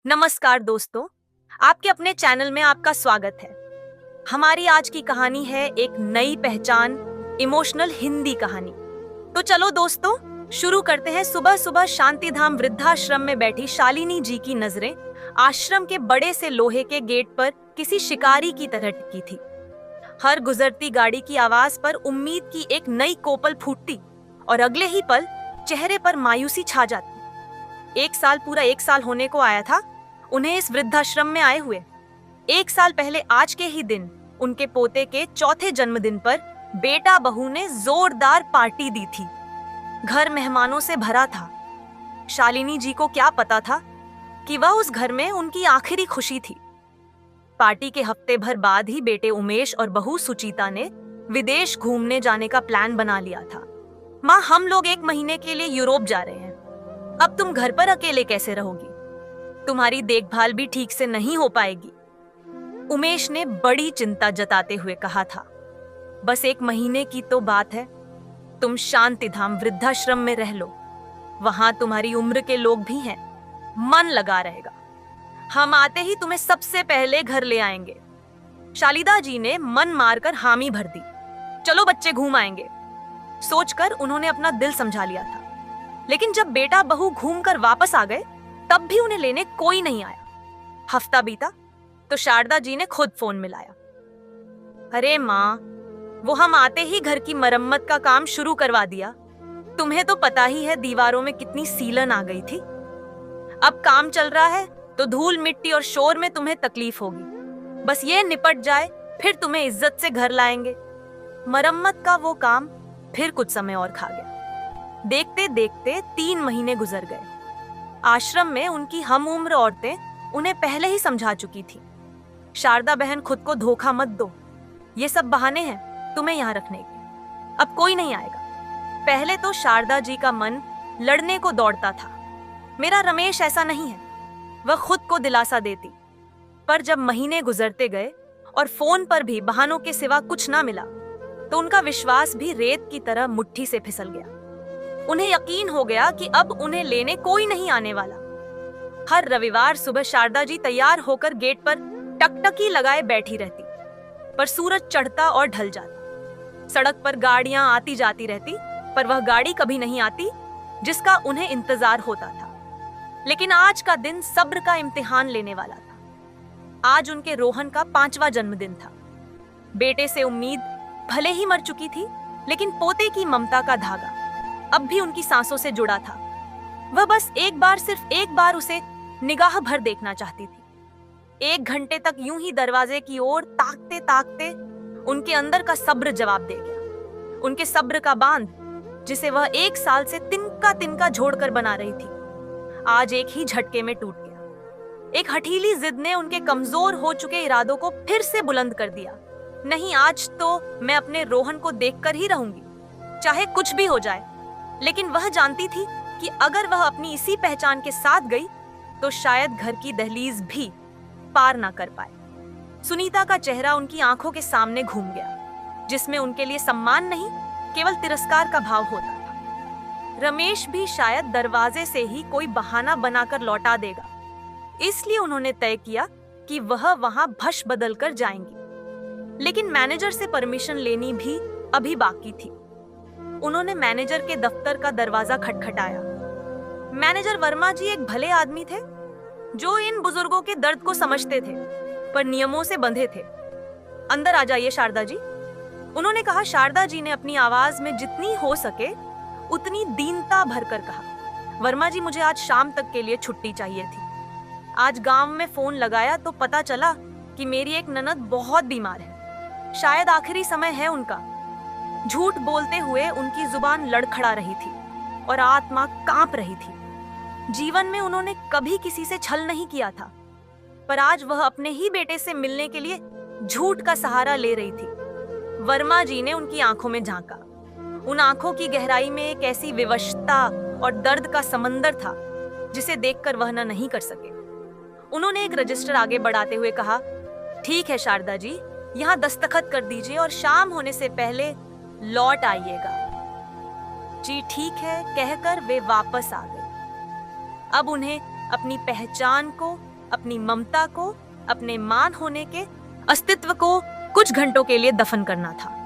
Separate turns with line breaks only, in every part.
नमस्कार दोस्तों, आपके अपने चैनल में आपका स्वागत है। हमारी आज की कहानी है एक नई पहचान, इमोशनल हिंदी कहानी। तो चलो दोस्तों, शुरू करते हैं। सुबह सुबह शांतिधाम वृद्धाश्रम में बैठी शालिनी जी की नजरें आश्रम के बड़े से लोहे के गेट पर किसी शिकारी की तरह टिकी थी। हर गुजरती गाड़ी की आवाज पर उम्मीद की एक नई कोपल फूटती और अगले ही पल चेहरे पर मायूसी छा जाती। पूरा एक साल होने को आया था उन्हें इस वृद्धाश्रम में आए हुए। एक साल पहले आज के ही दिन उनके पोते के चौथे जन्मदिन पर बेटा बहू ने जोरदार पार्टी दी थी। घर मेहमानों से भरा था। शालिनी जी को क्या पता था कि वह उस घर में उनकी आखिरी खुशी थी। पार्टी के हफ्ते भर बाद ही बेटे उमेश और बहू सुचिता ने विदेश घूमने जाने का प्लान बना लिया था। माँ, हम लोग 1 महीने के लिए यूरोप जा रहे हैं। अब तुम घर पर अकेले कैसे रहोगी? तुम्हारी देखभाल भी ठीक से नहीं हो पाएगी। उमेश ने बड़ी चिंता जताते हुए कहा था। बस 1 महीने की तो बात है। तुम शांतिधाम वृद्धाश्रम में रह लो। वहां तुम्हारी उम्र के लोग भी हैं। मन लगा रहेगा। हम आते ही तुम्हें सबसे पहले घर ले आएंगे। शालिदा जी ने मन मारकर हामी भर दी। चलो बच्चे, घूम आएंगे। सोचकर उन्होंने अपना दिल समझा लिया था। लेकिन जब बेटा बहू घूमकर वापस आ गए तब भी उन्हें लेने कोई नहीं आया। हफ्ता बीता तो शारदा जी ने खुद फोन मिलाया। अरे माँ, वो हम आते ही घर की मरम्मत का काम शुरू करवा दिया। तुम्हें तो पता ही है दीवारों में कितनी सीलन आ गई थी। अब काम चल रहा है तो धूल मिट्टी और शोर में तुम्हें तकलीफ होगी। बस ये निपट जाए फिर तुम्हें इज्जत से घर लाएंगे। मरम्मत का वो काम फिर कुछ समय और खा गया। देखते देखते 3 महीने गुजर गए। आश्रम में उनकी हम उम्र औरतें उन्हें पहले ही समझा चुकी थी। शारदा बहन, खुद को धोखा मत दो। ये सब बहाने हैं तुम्हें यहाँ रखने के। अब कोई नहीं आएगा। पहले तो शारदा जी का मन लड़ने को दौड़ता था। मेरा रमेश ऐसा नहीं है, वह खुद को दिलासा देती। पर जब महीने गुजरते गए और फोन पर भी बहानों के सिवा कुछ ना मिला तो उनका विश्वास भी रेत की तरह मुट्ठी से फिसल गया। उन्हें यकीन हो गया कि अब उन्हें लेने कोई नहीं आने वाला। हर रविवार सुबह शारदा जी तैयार होकर गेट पर टकटकी लगाए बैठी रहती। पर सूरज चढ़ता और ढल जाता। सड़क पर गाड़ियां आती जाती रहती, पर वह गाड़ी कभी नहीं आती जिसका उन्हें इंतजार होता था। लेकिन आज का दिन सब्र का इम्तिहान लेने वाला था। आज उनके रोहन का 5वां जन्मदिन था। बेटे से उम्मीद भले ही मर चुकी थी, लेकिन पोते की ममता का धागा अब भी उनकी सांसों से जुड़ा था। वह बस सिर्फ एक बार उसे निगाह भर देखना चाहती थी। 1 घंटे तक यूं ही दरवाजे की ओर ताकते ताकते उनके अंदर का सब्र जवाब दे गया। उनके सब्र का बांध, जिसे वह 1 साल से तिनका तिनका जोड़कर बना रही थी, आज एक ही झटके में टूट गया। एक हठीली जिद ने उनके कमजोर हो चुके इरादों को फिर से बुलंद कर दिया। नहीं, आज तो मैं अपने रोहन को देखकर ही रहूंगी, चाहे कुछ भी हो जाए। लेकिन वह जानती थी कि अगर वह अपनी इसी पहचान के साथ गई तो शायद घर की दहलीज भी पार ना कर पाए। सुनीता का चेहरा उनकी आंखों के सामने घूम गया, जिसमें उनके लिए सम्मान नहीं, केवल तिरस्कार का भाव होता था। रमेश भी शायद दरवाजे से ही कोई बहाना बनाकर लौटा देगा, इसलिए उन्होंने तय किया कि वह वहां भश बदल कर जाएंगी। लेकिन मैनेजर से परमिशन लेनी भी अभी बाकी थी। उन्होंने मैनेजर के दफ्तर का दरवाजा खटखटाया। मैनेजर वर्मा जी एक भले आदमी थे जो इन बुजुर्गों के दर्द को समझते थे, पर नियमों से बंधे थे। अंदर आ जाइए शारदा जी, उन्होंने कहा। शारदा जी ने अपनी आवाज में जितनी हो सके उतनी दीनता भरकर कहा, वर्मा जी, मुझे आज शाम तक के लिए छुट्टी चाहिए थी। आज गांव में फोन लगाया तो पता चला कि मेरी एक ननद बहुत बीमार है। शायद आखिरी समय है उनका। झूठ बोलते हुए उनकी जुबान लड़खड़ा रही थी और आत्मा कांप रही थी। जीवन में उन्होंने कभी किसी से छल नहीं किया था, पर आज वह अपने ही बेटे से मिलने के लिए झूठ का सहारा ले रही थी। वर्मा जी ने उनकी आंखों में झांका। उन आंखों की गहराई में एक ऐसी विवशता और दर्द का समंदर था जिसे देखकर वह न नहीं कर सके। उन्होंने एक रजिस्टर आगे बढ़ाते हुए कहा, ठीक है शारदा जी, यहाँ दस्तखत कर दीजिए और शाम होने से पहले लौट आइएगा। जी ठीक है कहकर वे वापस आ गए। अब उन्हें अपनी पहचान को अपनी ममता को, अपने मान होने के अस्तित्व को कुछ घंटों के लिए दफन करना था।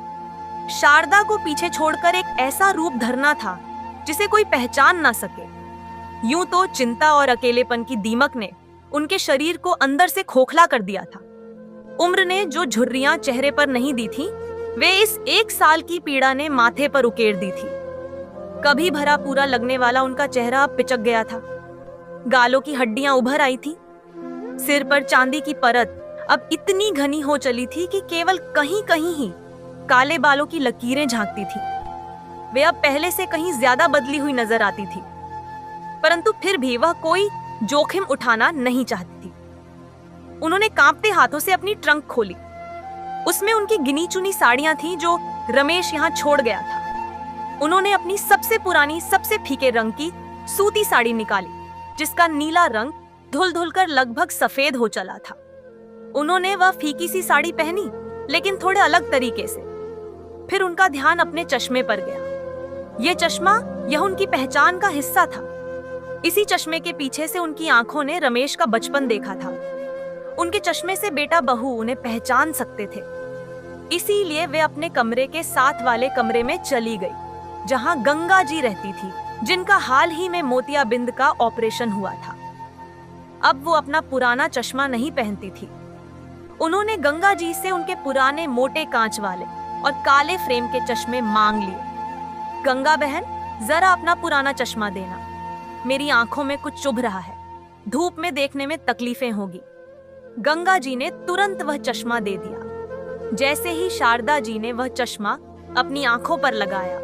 शारदा को पीछे छोड़कर एक ऐसा रूप धरना था जिसे कोई पहचान ना सके। यूं तो चिंता और अकेलेपन की दीमक ने उनके शरीर को अंदर से खोखला कर दिया था। उम्र ने जो झुर्रियां चेहरे पर नहीं दी थी, वे इस 1 साल की पीड़ा ने माथे पर उकेर दी थी। कभी भरा पूरा लगने वाला उनका चेहरा अब पिचक गया था। गालों की हड्डियां उभर आई थी। सिर पर चांदी की परत अब इतनी घनी हो चली थी कि केवल कहीं कहीं ही काले बालों की लकीरें झांकती थी। वे अब पहले से कहीं ज्यादा बदली हुई नजर आती थी, परंतु फिर भी वह कोई जोखिम उठाना नहीं चाहती थी। उन्होंने कांपते हाथों से अपनी ट्रंक खोली। उसमें उनकी गिनी चुनी साड़ियां थीं जो रमेश यहाँ छोड़ गया था। उन्होंने अपनी सबसे पुरानी, सबसे फीके रंग की सूती साड़ी निकाली, जिसका नीला रंग धुल धुल कर लगभग सफेद हो चला था। उन्होंने वह फीकी सी साड़ी पहनी, लेकिन थोड़े अलग तरीके से। फिर उनका ध्यान अपने चश्मे पर गया। यह चश्मा, यह उनकी पहचान का हिस्सा था। इसी चश्मे के पीछे से उनकी आंखों ने रमेश का बचपन देखा था। उनके चश्मे से बेटा बहू उन्हें पहचान सकते थे। इसीलिए वे अपने कमरे के साथ वाले कमरे में चली गई, जहां गंगा जी रहती थी, जिनका हाल ही में मोतियाबिंद का ऑपरेशन हुआ था। अब वो अपना पुराना चश्मा नहीं पहनती थी। उन्होंने गंगा जी से उनके पुराने मोटे कांच वाले और काले फ्रेम के चश्मे मांग लिए। गंगा बहन, जरा अपना पुराना चश्मा देना। मेरी आंखों में कुछ चुभ रहा है, धूप में देखने में तकलीफें होगी। गंगा जी ने तुरंत वह चश्मा दे दिया। जैसे ही शारदा जी ने वह चश्मा अपनी आंखों पर लगाया,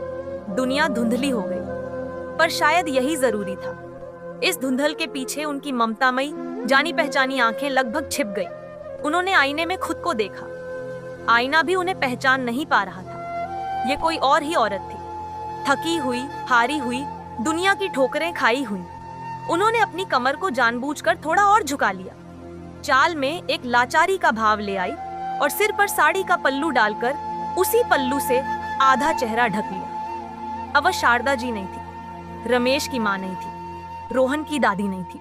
दुनिया धुंधली हो गई। पर शायद यही जरूरी था। इस धुंधल के पीछे उनकी ममतामयी, जानी पहचानी आंखें लगभग छिप गई। उन्होंने आईने में खुद को देखा। आईना भी उन्हें पहचान नहीं पा रहा था। ये कोई और ही औरत थी, थकी हुई, हारी हुई, दुनिया की ठोकरें खाई हुई। उन्होंने अपनी कमर को जानबूझकर थोड़ा और झुका लिया। चाल में एक लाचारी का भाव ले आई और सिर पर साड़ी का पल्लू डालकर उसी पल्लू से आधा चेहरा ढक लिया। अब वह शारदा जी नहीं थी, रमेश की मां नहीं थी, रोहन की दादी नहीं थी।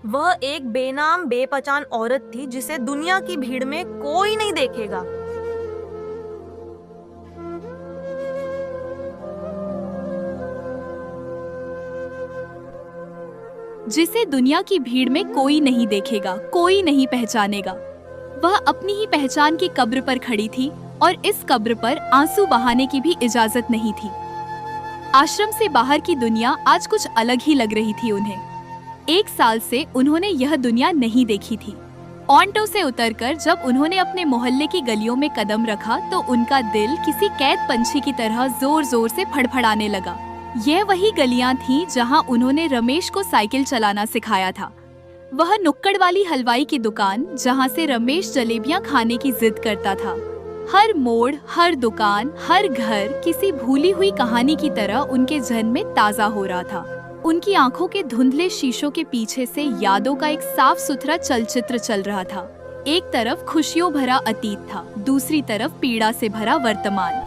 वह एक बेनाम बेपहचान औरत थी जिसे दुनिया की भीड़ में कोई नहीं देखेगा।
जिसे दुनिया की भीड़ में कोई नहीं देखेगा, कोई नहीं पहचानेगा। वह अपनी ही पहचान की कब्र पर खड़ी थी और इस कब्र पर आंसू बहाने की भी इजाजत नहीं थी। आश्रम से बाहर की दुनिया आज कुछ अलग ही लग रही थी उन्हें। 1 साल से उन्होंने यह दुनिया नहीं देखी थी। ऑटो से उतरकर जब उन्होंने अपने मोहल्ले की गलियों में कदम रखा तो उनका दिल किसी कैद पंछी की तरह जोर जोर से फड़फड़ाने लगा। यह वही गलियां थीं जहां उन्होंने रमेश को साइकिल चलाना सिखाया था। वह नुक्कड़ वाली हलवाई की दुकान जहां से रमेश जलेबियां खाने की जिद करता था। हर मोड़, हर दुकान, हर घर किसी भूली हुई कहानी की तरह उनके जहन में ताजा हो रहा था। उनकी आंखों के धुंधले शीशों के पीछे से यादों का एक साफ सुथरा चलचित्र चल रहा था। एक तरफ खुशियों भरा अतीत था, दूसरी तरफ पीड़ा से भरा वर्तमान।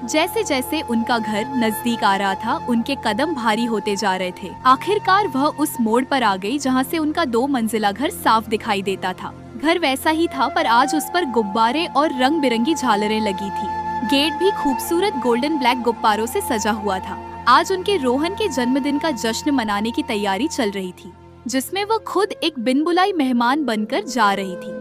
जैसे जैसे उनका घर नजदीक आ रहा था, उनके कदम भारी होते जा रहे थे। आखिरकार वह उस मोड़ पर आ गई जहां से उनका 2 मंजिला घर साफ दिखाई देता था। घर वैसा ही था, पर आज उस पर गुब्बारे और रंग बिरंगी झालरें लगी थी। गेट भी खूबसूरत गोल्डन ब्लैक गुब्बारों से सजा हुआ था। आज उनके रोहन के जन्मदिन का जश्न मनाने की तैयारी चल रही थी, जिसमें वह खुद एक बिन बुलाई मेहमान बनकर जा रही थी।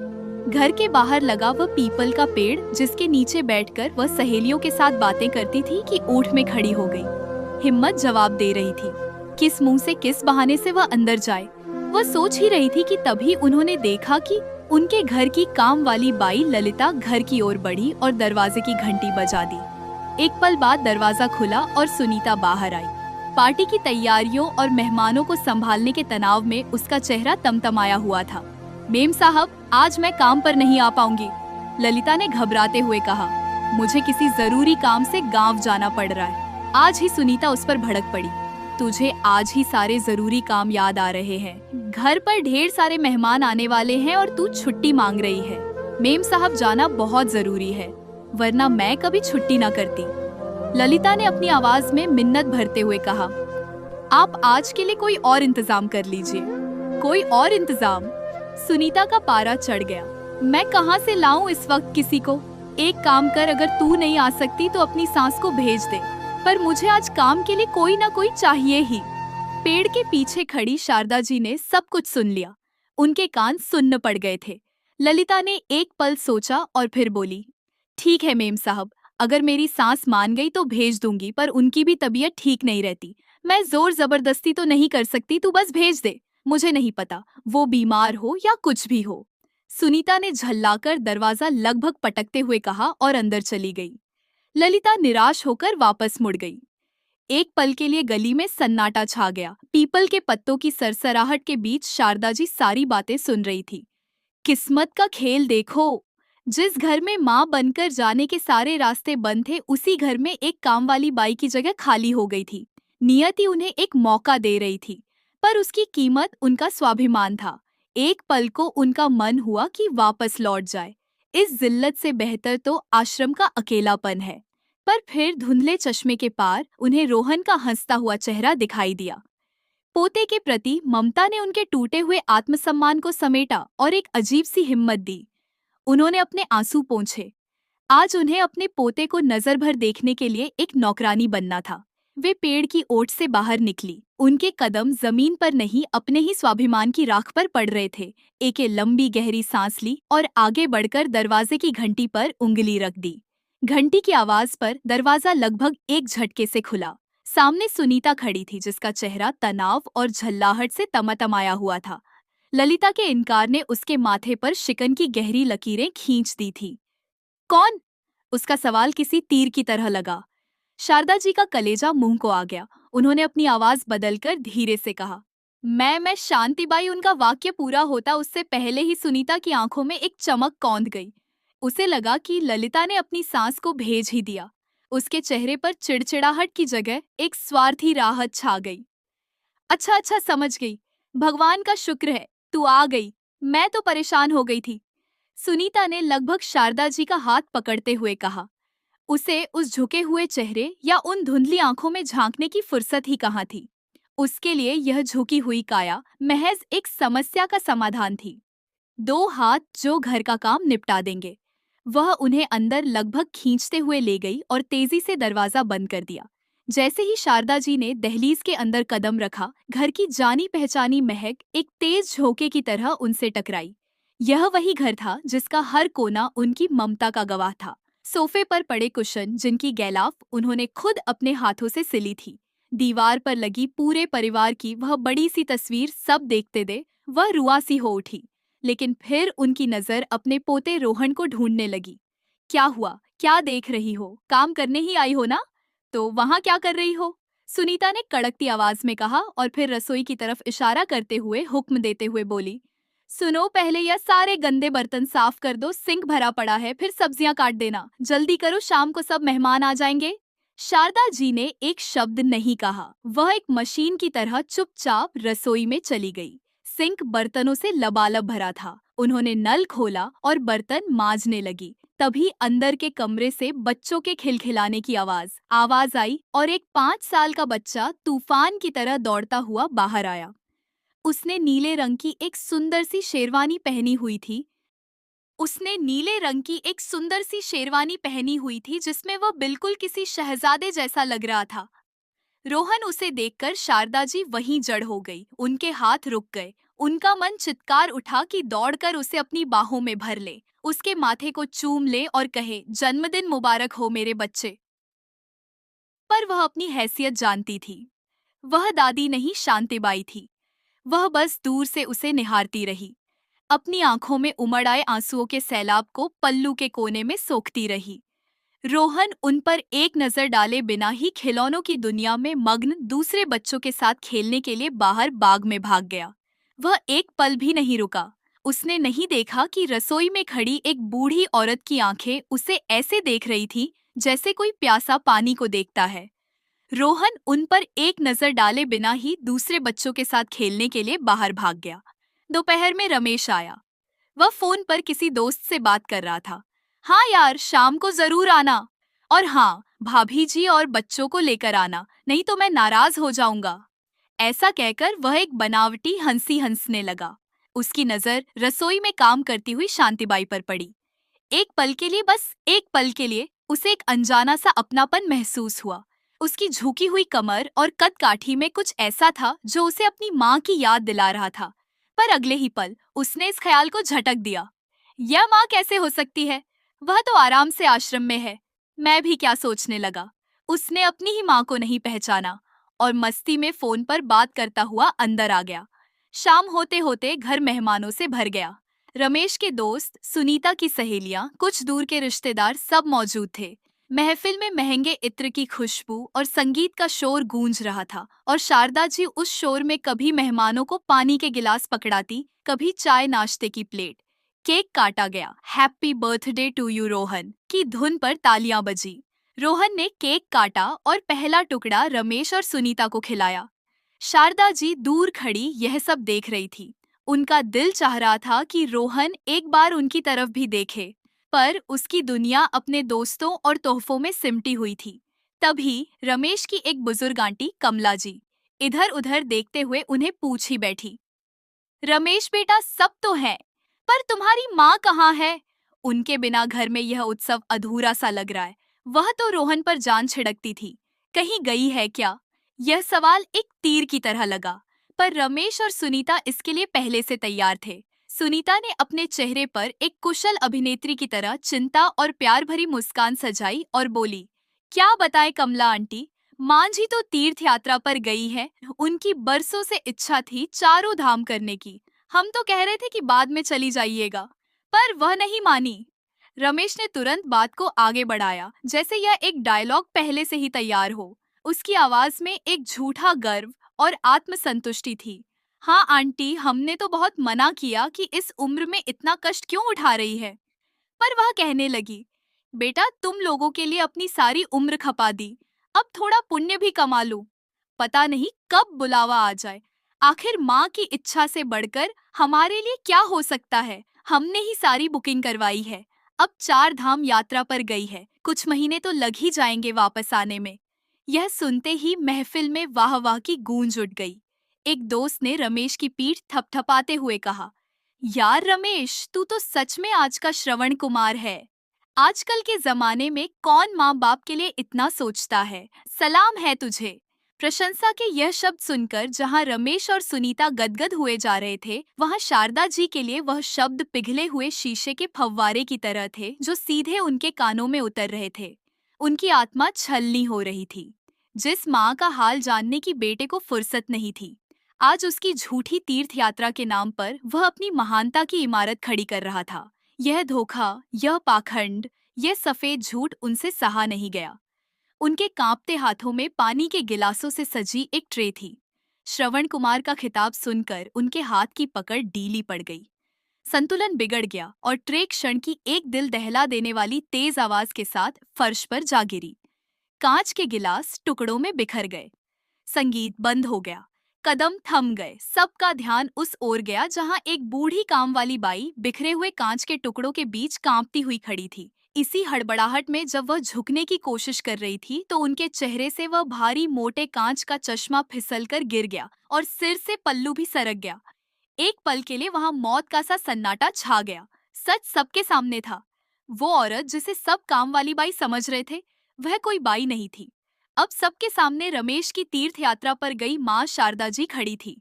घर के बाहर लगा वह पीपल का पेड़, जिसके नीचे बैठकर वह सहेलियों के साथ बातें करती थी कि ऊँट में खड़ी हो गई। हिम्मत जवाब दे रही थी, किस मुंह से किस बहाने से वह अंदर जाए। वह सोच ही रही थी कि तभी उन्होंने देखा कि उनके घर की काम वाली बाई ललिता घर की ओर बढ़ी और दरवाजे की घंटी बजा दी। एक पल बाद दरवाजा खुला और सुनीता बाहर आई। पार्टी की तैयारियों और मेहमानों को संभालने के तनाव में उसका चेहरा तमतमाया हुआ था। मेम साहब, आज मैं काम पर नहीं आ पाऊंगी, ललिता ने घबराते हुए कहा। मुझे किसी जरूरी काम से गांव जाना पड़ रहा है। आज ही सुनीता उस पर भड़क पड़ी। तुझे आज ही सारे जरूरी काम याद आ रहे हैं। घर पर ढेर सारे मेहमान आने वाले हैं और तू छुट्टी मांग रही है। मेम साहब, जाना बहुत जरूरी है, वरना मैं कभी छुट्टी ना करती, ललिता ने अपनी आवाज में मिन्नत भरते हुए कहा। आप आज के लिए कोई और इंतजाम कर लीजिए। कोई और इंतजाम? सुनीता का पारा चढ़ गया। मैं कहाँ से लाऊं इस वक्त किसी को? एक काम कर, अगर तू नहीं आ सकती तो अपनी सास को भेज दे, पर मुझे आज काम के लिए कोई ना कोई चाहिए ही। पेड़ के पीछे खड़ी शारदा जी ने सब कुछ सुन लिया। उनके कान सुन्न पड़ गए थे। ललिता ने एक पल सोचा और फिर बोली, ठीक है मेम साहब, अगर मेरी सास मान गई तो भेज दूंगी, पर उनकी भी तबीयत ठीक नहीं रहती। मैं जोर जबरदस्ती तो नहीं कर सकती, तू बस भेज दे। मुझे नहीं पता वो बीमार हो या कुछ भी हो। सुनीता ने झल्लाकर दरवाजा लगभग पटकते हुए कहा और अंदर चली गई। ललिता निराश होकर वापस मुड़ गई। एक पल के लिए गली में सन्नाटा छा गया। पीपल के पत्तों की सरसराहट के बीच शारदा जी सारी बातें सुन रही थी। किस्मत का खेल देखो, जिस घर में माँ बनकर जाने के सारे रास्ते बंद थे, उसी घर में एक काम वाली बाई की जगह खाली हो गई थी। नियति उन्हें एक मौका दे रही थी, पर उसकी कीमत उनका स्वाभिमान था। एक पल को उनका मन हुआ कि वापस लौट जाए। इस जिल्लत से बेहतर तो आश्रम का अकेलापन है। पर फिर धुंधले चश्मे के पार उन्हें रोहन का हंसता हुआ चेहरा दिखाई दिया। पोते के प्रति ममता ने उनके टूटे हुए आत्मसम्मान को समेटा और एक अजीब सी हिम्मत दी। उन्होंने अपने आंसू पोंछे। आज उन्हें अपने पोते को नजर भर देखने के लिए एक नौकरानी बनना था। वे पेड़ की ओट से बाहर निकली। उनके कदम जमीन पर नहीं, अपने ही स्वाभिमान की राख पर पड़ रहे थे। एके लंबी गहरी सांस ली और आगे बढ़कर दरवाजे की घंटी पर उंगली रख दी। घंटी की आवाज पर दरवाजा लगभग एक झटके से खुला। सामने सुनीता खड़ी थी, जिसका चेहरा तनाव और झल्लाहट से तमतमाया हुआ था। ललिता के इनकार ने उसके माथे पर शिकन की गहरी लकीरें खींच दी थी। कौन? उसका सवाल किसी तीर की तरह लगा। शारदा जी का कलेजा मुंह को आ गया। उन्होंने अपनी आवाज बदलकर धीरे से कहा, मैं शांतिबाई। उनका वाक्य पूरा होता उससे पहले ही सुनीता की आंखों में एक चमक कौंध गई। उसे लगा कि ललिता ने अपनी सांस को भेज ही दिया। उसके चेहरे पर चिड़चिड़ाहट की जगह एक स्वार्थी राहत छा गई। अच्छा अच्छा, समझ गई। भगवान का शुक्र है तू आ गई, मैं तो परेशान हो गई थी। सुनीता ने लगभग शारदा जी का हाथ पकड़ते हुए कहा। उसे उस झुके हुए चेहरे या उन धुंधली आंखों में झांकने की फुर्सत ही कहाँ थी। उसके लिए यह झुकी हुई काया महज एक समस्या का समाधान थी। दो हाथ जो घर का काम निपटा देंगे। वह उन्हें अंदर लगभग खींचते हुए ले गई और तेजी से दरवाजा बंद कर दिया। जैसे ही शारदा जी ने दहलीज के अंदर कदम रखा, घर की जानी पहचानी महक एक तेज झोंके की तरह उनसे टकराई। यह वही घर था जिसका हर कोना उनकी ममता का गवाह था। सोफे पर पड़े कुशन, जिनकी गैलाफ उन्होंने खुद अपने हाथों से सिली थी। दीवार पर लगी पूरे परिवार की वह बड़ी सी तस्वीर सब देखते दे वह रुआसी हो उठी। लेकिन फिर उनकी नजर अपने पोते रोहन को ढूंढने लगी। क्या हुआ? क्या देख रही हो? काम करने ही आई हो ना? तो वहां क्या कर रही हो? सुनीता ने कड़कती आवाज में कहा और फिर रसोई की तरफ इशारा करते हुए हुक्म देते हुए बोली, सुनो, पहले यह सारे गंदे बर्तन साफ कर दो। सिंक भरा पड़ा है, फिर सब्जियां काट देना। जल्दी करो, शाम को सब मेहमान आ जाएंगे। शारदा जी ने एक शब्द नहीं कहा। वह एक मशीन की तरह चुपचाप रसोई में चली गई। सिंक बर्तनों से लबालब भरा था। उन्होंने नल खोला और बर्तन मांजने लगी। तभी अंदर के कमरे से बच्चों के खिलखिलाने की आवाज आई और एक 5 साल का बच्चा तूफान की तरह दौड़ता हुआ बाहर आया। उसने नीले रंग की एक सुंदर सी शेरवानी पहनी हुई थी। जिसमें वह बिल्कुल किसी शहजादे जैसा लग रहा था। रोहन उसे देखकर शारदा जी वहीं जड़ हो गई। उनके हाथ रुक गए। उनका मन चित्कार उठा कि दौड़कर उसे अपनी बाहों में भर ले, उसके माथे को चूम ले और कहे, जन्मदिन मुबारक हो मेरे बच्चे। पर वह अपनी हैसियत जानती थी। वह दादी नहीं, शांतिबाई थी। वह बस दूर से उसे निहारती रही, अपनी आंखों में उमड़ आए आंसुओं के सैलाब को पल्लू के कोने में सोखती रही। रोहन उन पर एक नजर डाले बिना ही खिलौनों की दुनिया में मग्न दूसरे बच्चों के साथ खेलने के लिए बाहर बाग में भाग गया। वह एक पल भी नहीं रुका। उसने नहीं देखा कि रसोई में खड़ी एक बूढ़ी औरत की आंखें उसे ऐसे देख रही थी जैसे कोई प्यासा पानी को देखता है। रोहन उन पर एक नजर डाले बिना ही दूसरे बच्चों के साथ खेलने के लिए बाहर भाग गया। दोपहर में रमेश आया। वह फोन पर किसी दोस्त से बात कर रहा था। हाँ यार, शाम को जरूर आना। और हाँ, भाभी जी और बच्चों को लेकर आना, नहीं तो मैं नाराज हो जाऊंगा। ऐसा कहकर वह एक बनावटी हंसी हंसने लगा। उसकी नजर रसोई में काम करती हुई शांतिबाई पर पड़ी। एक पल के लिए, बस एक पल के लिए, उसे एक अनजाना सा अपनापन महसूस हुआ। उसकी झुकी हुई कमर और कद काठी में कुछ ऐसा था जो उसे अपनी माँ की याद दिला रहा था। पर अगले ही पल उसने इस ख्याल को झटक दिया, यह माँ कैसे हो सकती है? वह तो आराम से आश्रम में है। मैं भी क्या सोचने लगा। उसने अपनी ही माँ को नहीं पहचाना और मस्ती में फोन पर बात करता हुआ अंदर आ गया। शाम होते होते घर मेहमानों से भर गया। रमेश के दोस्त, सुनीता की सहेलियां, कुछ दूर के रिश्तेदार सब मौजूद थे। महफिल में महंगे इत्र की खुशबू और संगीत का शोर गूंज रहा था और शारदा जी उस शोर में कभी मेहमानों को पानी के गिलास पकड़ाती, कभी चाय नाश्ते की प्लेट। केक काटा गया। Happy birthday to you Rohan की धुन पर तालियां बजी। रोहन ने केक काटा और पहला टुकड़ा रमेश और सुनीता को खिलाया। शारदा जी दूर खड़ी यह सब देख रही थी। उनका दिल चाह रहा था कि रोहन एक बार उनकी तरफ भी देखे, पर उसकी दुनिया अपने दोस्तों और तोहफों में सिमटी हुई थी। तभी रमेश की एक बुजुर्ग आंटी कमला जी इधर उधर देखते हुए उन्हें पूछ ही बैठी, रमेश बेटा, सब तो है, पर तुम्हारी माँ कहाँ है? उनके बिना घर में यह उत्सव अधूरा सा लग रहा है। वह तो रोहन पर जान छिड़कती थी, कहीं गई है क्या? यह सवाल एक तीर की तरह लगा, पर रमेश और सुनीता इसके लिए पहले से तैयार थे। सुनीता ने अपने चेहरे पर एक कुशल अभिनेत्री की तरह चिंता और प्यार भरी मुस्कान सजाई और बोली, क्या बताए कमला आंटी, माँ जी तो तीर्थ यात्रा पर गई है। उनकी बरसों से इच्छा थी चारों धाम करने की। हम तो कह रहे थे कि बाद में चली जाइएगा, पर वह नहीं मानी। रमेश ने तुरंत बात को आगे बढ़ाया, जैसे यह एक डायलॉग पहले से ही तैयार हो। उसकी आवाज में एक झूठा गर्व और आत्मसंतुष्टि थी। हाँ आंटी, हमने तो बहुत मना किया कि इस उम्र में इतना कष्ट क्यों उठा रही है। पर वह कहने लगी, बेटा, तुम लोगों के लिए अपनी सारी उम्र खपा दी, अब थोड़ा पुण्य भी कमा लूं। पता नहीं कब बुलावा आ जाए। आखिर माँ की इच्छा से बढ़कर हमारे लिए क्या हो सकता है? हमने ही सारी बुकिंग करवाई है। अब 4 धाम यात्रा पर गई है, कुछ महीने तो लग ही जाएंगे वापस आने में। यह सुनते ही महफिल में वाह वाह की गूंज उठ गई। एक दोस्त ने रमेश की पीठ थपथपाते हुए कहा, यार रमेश, तू तो सच में आज का श्रवण कुमार है। आजकल के जमाने में कौन माँ बाप के लिए इतना सोचता है। सलाम है तुझे। प्रशंसा के यह शब्द सुनकर जहाँ रमेश और सुनीता गदगद हुए जा रहे थे, वहाँ शारदा जी के लिए वह शब्द पिघले हुए शीशे के फव्वारे की तरह थे जो सीधे उनके कानों में उतर रहे थे। उनकी आत्मा छलनी हो रही थी। जिस माँ का हाल जानने की बेटे को फुर्सत नहीं थी, आज उसकी झूठी तीर्थ यात्रा के नाम पर वह अपनी महानता की इमारत खड़ी कर रहा था। यह धोखा, यह पाखंड, यह सफेद झूठ उनसे सहा नहीं गया। उनके कांपते हाथों में पानी के गिलासों से सजी एक ट्रे थी। श्रवण कुमार का खिताब सुनकर उनके हाथ की पकड़ ढीली पड़ गई। संतुलन बिगड़ गया और ट्रे क्षण की एक दिल दहला देने वाली तेज आवाज के साथ फर्श पर जा गिरी। कांच के गिलास टुकड़ों में बिखर गए। संगीत बंद हो गया। कदम थम गए। सबका ध्यान उस ओर गया जहां एक बूढ़ी काम वाली बाई बिखरे हुए कांच के टुकड़ों के बीच कांपती हुई खड़ी थी। इसी हड़बड़ाहट में जब वह झुकने की कोशिश कर रही थी तो उनके चेहरे से वह भारी मोटे कांच का चश्मा फिसलकर गिर गया और सिर से पल्लू भी सरक गया। एक पल के लिए वहां मौत का सा सन्नाटा छा गया। सच सबके सामने था। वो औरत जिसे सब काम वाली बाई समझ रहे थे, वह कोई बाई नहीं थी। अब सबके सामने रमेश की तीर्थ यात्रा पर गई माँ शारदा जी खड़ी थी।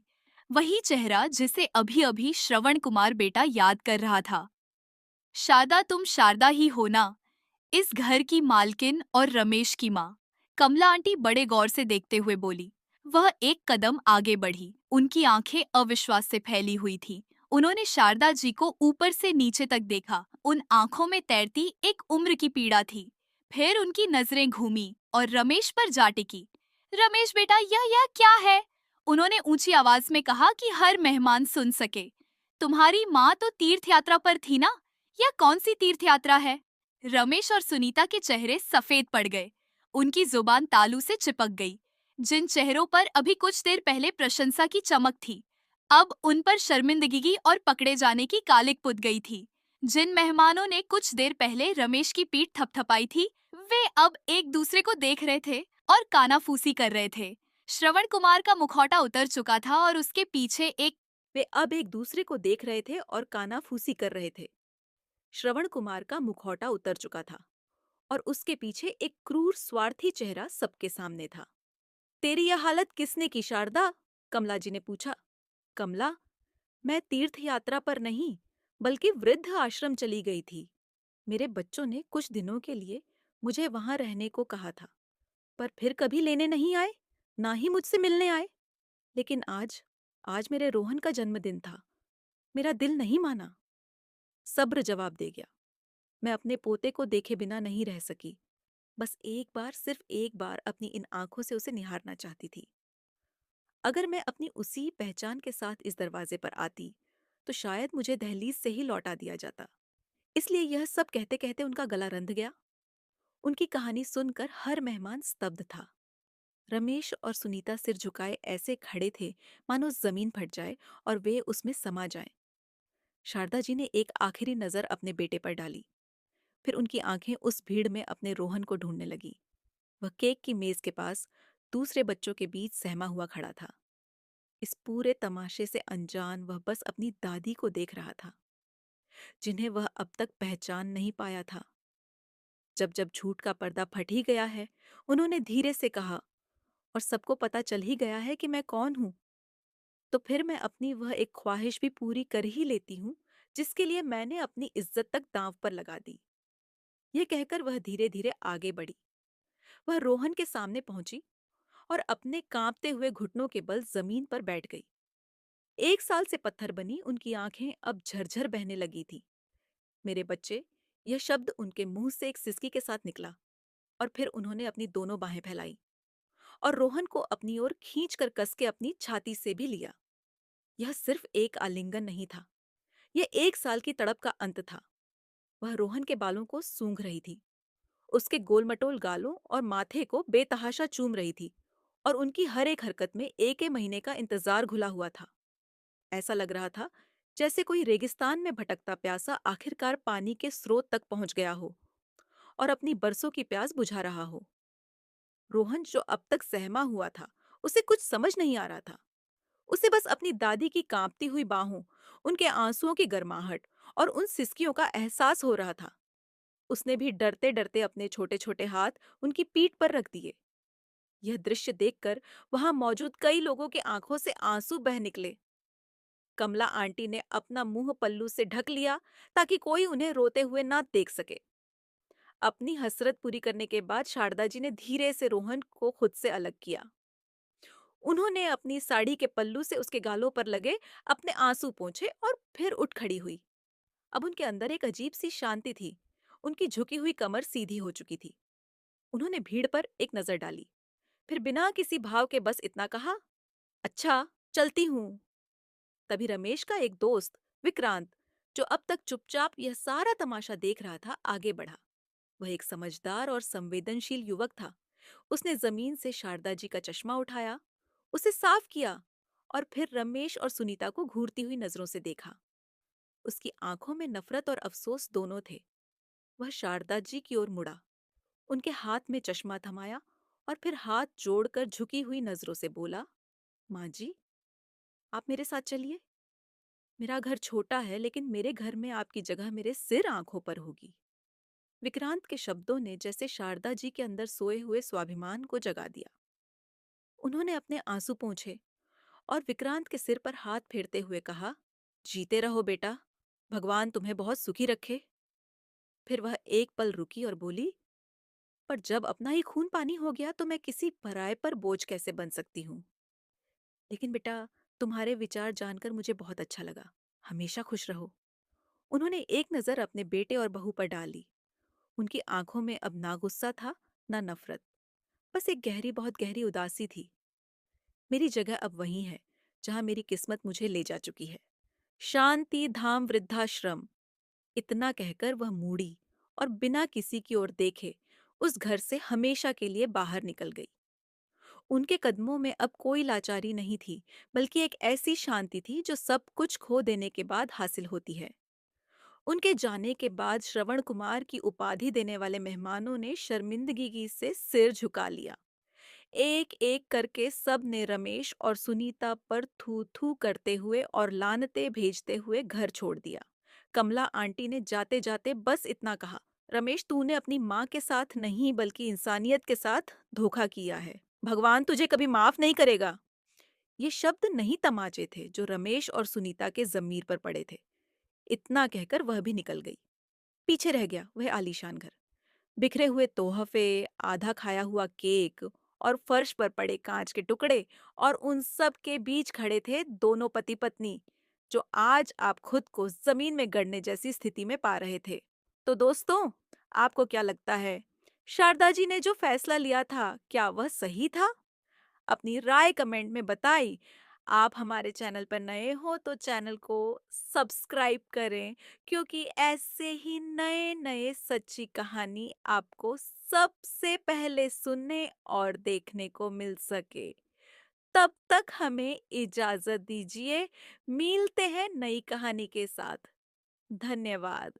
वही चेहरा जिसे अभी अभी श्रवण कुमार बेटा याद कर रहा था। शारदा, तुम शारदा ही हो ना, इस घर की मालकिन और रमेश की माँ। कमला आंटी बड़े गौर से देखते हुए बोली। वह एक कदम आगे बढ़ी। उनकी आंखें अविश्वास से फैली हुई थी। उन्होंने शारदा जी को ऊपर से नीचे तक देखा। उन आंखों में तैरती एक उम्र की पीड़ा थी। फिर उनकी नजरें घूमी और रमेश पर जा टिकी। रमेश बेटा, यह क्या है? उन्होंने ऊंची आवाज में कहा कि हर मेहमान सुन सके। तुम्हारी माँ तो तीर्थ यात्रा पर थी ना? यह कौन सी तीर्थ यात्रा है? रमेश और सुनीता के चेहरे सफेद पड़ गए। उनकी जुबान तालू से चिपक गई। जिन चेहरों पर अभी कुछ देर पहले प्रशंसा की चमक थी, अब उन पर शर्मिंदगी और पकड़े जाने की कालिक पुत गई थी। जिन मेहमानों ने कुछ देर पहले रमेश की पीठ थपथपाई थी, वे अब एक दूसरे को देख रहे थे और कानाफूसी कर रहे थे। श्रवण कुमार का मुखौटा उतर चुका था और उसके पीछे एक
वे अब एक दूसरे को देख रहे थे और कानाफूसी कर रहे थे। श्रवण कुमार का मुखौटा उतर चुका था और उसके पीछे एक क्रूर स्वार्थी चेहरा सबके सामने था। तेरी यह हालत किसने की शारदा? कमला जी ने पूछा। कमला, मैं तीर्थ यात्रा पर नहीं बल्कि वृद्ध आश्रम चली गई थी। मेरे बच्चों ने कुछ दिनों के लिए मुझे वहां रहने को कहा था, पर फिर कभी लेने नहीं आए, ना ही मुझसे मिलने आए। लेकिन आज आज मेरे रोहन का जन्मदिन था। मेरा दिल नहीं माना। सब्र जवाब दे गया। मैं अपने पोते को देखे बिना नहीं रह सकी। बस एक बार, सिर्फ एक बार अपनी इन आंखों से उसे निहारना चाहती थी। अगर मैं अपनी उसी पहचान के साथ इस दरवाजे पर आती तो शायद मुझे दहलीज से ही लौटा दिया जाता। इसलिए यह सब कहते कहते उनका गला रंध गया। उनकी कहानी सुनकर हर मेहमान स्तब्ध था। रमेश और सुनीता सिर झुकाए ऐसे खड़े थे मानो जमीन फट जाए और वे उसमें समा जाएं। शारदा जी ने एक आखिरी नजर अपने बेटे पर डाली। फिर उनकी आंखें उस भीड़ में अपने रोहन को ढूंढने लगी। वह केक की मेज के पास दूसरे बच्चों के बीच सहमा हुआ खड़ा था। इस पूरे तमाशे से अनजान वह बस अपनी दादी को देख रहा था, जिन्हें वह अब तक पहचान नहीं पाया था। जब जब झूठ का पर्दा फट ही गया है, उन्होंने धीरे से कहा, और सबको पता चल ही गया है कि मैं कौन हूं, तो फिर मैं अपनी वह एक ख्वाहिश भी पूरी कर ही लेती हूँ जिसके लिए मैंने अपनी इज्जत तक दांव पर लगा दी। यह कहकर वह धीरे धीरे आगे बढ़ी। वह रोहन के सामने पहुंची और अपने कांपते हुए घुटनों के बल जमीन पर बैठ गई। 1 साल से पत्थर बनी उनकी आंखें अब झरझर बहने लगी थी। मेरे बच्चे, यह शब्द उनके मुंह से एक सिसकी के साथ निकला और फिर उन्होंने अपनी दोनों बाहें फैलाई और रोहन को अपनी ओर खींचकर कस के अपनी छाती से भी लिया। यह सिर्फ एक आलिंगन नहीं था, यह 1 साल की तड़प का अंत था। वह रोहन के बालों को सूंघ रही थी, उसके गोलमटोल गालों और माथे को बेतहाशा चूम रही थी और उनकी हर एक हरकत में एक महीने का इंतजार घुला हुआ था। ऐसा लग रहा था जैसे कोई रेगिस्तान में भटकता प्यासा आखिरकार पानी के स्रोत तक पहुंच गया हो और अपनी बरसों की प्यास बुझा रहा हो। रोहन, जो अब तक सहमा हुआ था, उसे कुछ समझ नहीं आ रहा था। उसे बस अपनी दादी की कांपती हुई बाहों, उनके आंसुओं की गर्माहट और उन सिसकियों का एहसास हो रहा था। उसने भी डरते डरते अपने छोटे छोटे हाथ उनकी पीठ पर रख दिए। यह दृश्य देखकर वहां मौजूद कई लोगों की आंखों से आंसू बह निकले। कमला आंटी ने अपना मुंह पल्लू से ढक लिया ताकि कोई उन्हें रोते हुए ना देख सके। अपनी हसरत पूरी करने के बाद शारदा जी ने धीरे से रोहन को खुद से अलग किया। उन्होंने अपनी साड़ी के पल्लू से उसके गालों पर लगे अपने आंसू पोंछे और फिर उठ खड़ी हुई। अब उनके अंदर एक अजीब सी शांति थी। उनकी झुकी हुई कमर सीधी हो चुकी थी। उन्होंने भीड़ पर एक नजर डाली, फिर बिना किसी भाव के बस इतना कहा, अच्छा, चलती हूँ। तभी रमेश का एक दोस्त विक्रांत, जो अब तक चुपचाप यह सारा तमाशा देख रहा था, आगे बढ़ा। वह एक समझदार और संवेदनशील युवक था। उसने जमीन से शारदा जी का चश्मा उठाया, उसे साफ किया और फिर रमेश और सुनीता को घूरती हुई नजरों से देखा। उसकी आंखों में नफरत और अफसोस दोनों थे। वह शारदा जी की ओर मुड़ा, उनके हाथ में चश्मा थमाया और फिर हाथ जोड़कर झुकी हुई नजरों से बोला, माँ जी, आप मेरे साथ चलिए। मेरा घर छोटा है, लेकिन मेरे घर में आपकी जगह मेरे सिर आंखों पर होगी। विक्रांत के शब्दों ने जैसे शारदा जी के अंदर सोए हुए स्वाभिमान को जगा दिया। उन्होंने अपने आंसू पोंछे और विक्रांत के सिर पर हाथ फेरते हुए कहा, जीते रहो बेटा, भगवान तुम्हें बहुत सुखी रखे। फिर वह एक पल रुकी और बोली, पर जब अपना ही खून पानी हो गया तो मैं किसी पराये पर बोझ कैसे बन सकती हूँ। लेकिन बेटा, तुम्हारे विचार जानकर मुझे बहुत अच्छा लगा। हमेशा खुश रहो। उन्होंने एक नजर अपने बेटे और बहू पर डाली। उनकी आंखों में अब ना गुस्सा था, ना नफरत, बस एक गहरी, बहुत गहरी उदासी थी। मेरी जगह अब वही है जहां मेरी किस्मत मुझे ले जा चुकी है, शांति धाम वृद्धाश्रम। इतना कहकर वह मूड़ी और बिना किसी की ओर देखे उस घर से हमेशा के लिए बाहर निकल गई। उनके कदमों में अब कोई लाचारी नहीं थी, बल्कि एक ऐसी शांति थी जो सब कुछ खो देने के बाद हासिल होती है। उनके जाने के बाद श्रवण कुमार की उपाधि देने वाले मेहमानों ने शर्मिंदगी से सिर झुका लिया। एक एक करके सब ने रमेश और सुनीता पर थू थू करते हुए और लानते भेजते हुए घर छोड़ दिया। कमला आंटी ने जाते जाते बस इतना कहा, रमेश तूने अपनी माँ के साथ नहीं बल्कि इंसानियत के साथ धोखा किया है। भगवान तुझे कभी माफ नहीं करेगा। ये शब्द नहीं तमाचे थे जो रमेश और सुनीता के जमीर पर पड़े थे। इतना कहकर वह भी निकल गई। पीछे रह गया वह आलीशान घर। बिखरे हुए तोहफे, आधा खाया हुआ केक और फर्श पर पड़े कांच के टुकड़े, और उन सब के बीच खड़े थे दोनों पति पत्नी, जो आज आप खुद को जमीन में गड़ने जैसी स्थिति में पा रहे थे। तो दोस्तों, आपको क्या लगता है, शारदा जी ने जो फैसला लिया था क्या वह सही था? अपनी राय कमेंट में बताई। आप हमारे चैनल पर नए हो तो चैनल को सब्सक्राइब करें, क्योंकि ऐसे ही नए नए सच्ची कहानी आपको सबसे पहले सुनने और देखने को मिल सके। तब तक हमें इजाजत दीजिए। मिलते हैं नई कहानी के साथ। धन्यवाद।